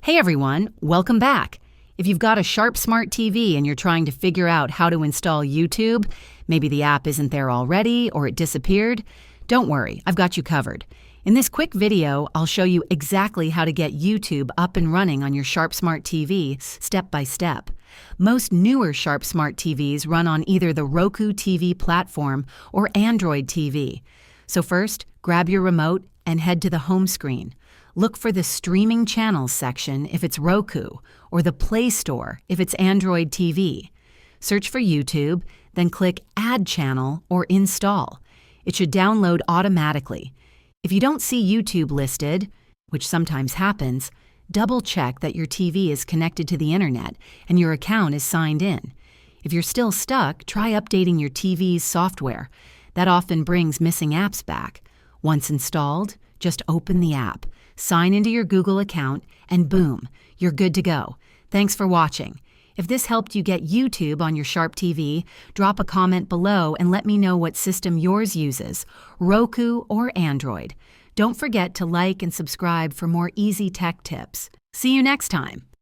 Hey everyone, welcome back. If you've got a Sharp Smart TV and you're trying to figure out how to install YouTube, maybe the app isn't there already or it disappeared, don't worry, I've got you covered. In this quick video, I'll show you exactly how to get YouTube up and running on your Sharp Smart TV step by step. Most newer Sharp Smart TVs run on either the Roku TV platform or Android TV. So first, grab your remote and head to the home screen. Look for the Streaming Channels section if it's Roku, or the Play Store if it's Android TV. Search for YouTube, then click Add Channel or Install. It should download automatically. If you don't see YouTube listed, which sometimes happens, double-check that your TV is connected to the internet and your account is signed in. If you're still stuck, try updating your TV's software. That often brings missing apps back. Once installed, just open the app, sign into your Google account, and boom, you're good to go. Thanks for watching. If this helped you get YouTube on your Sharp TV, drop a comment below and let me know what system yours uses, Roku or Android. Don't forget to like and subscribe for more easy tech tips. See you next time.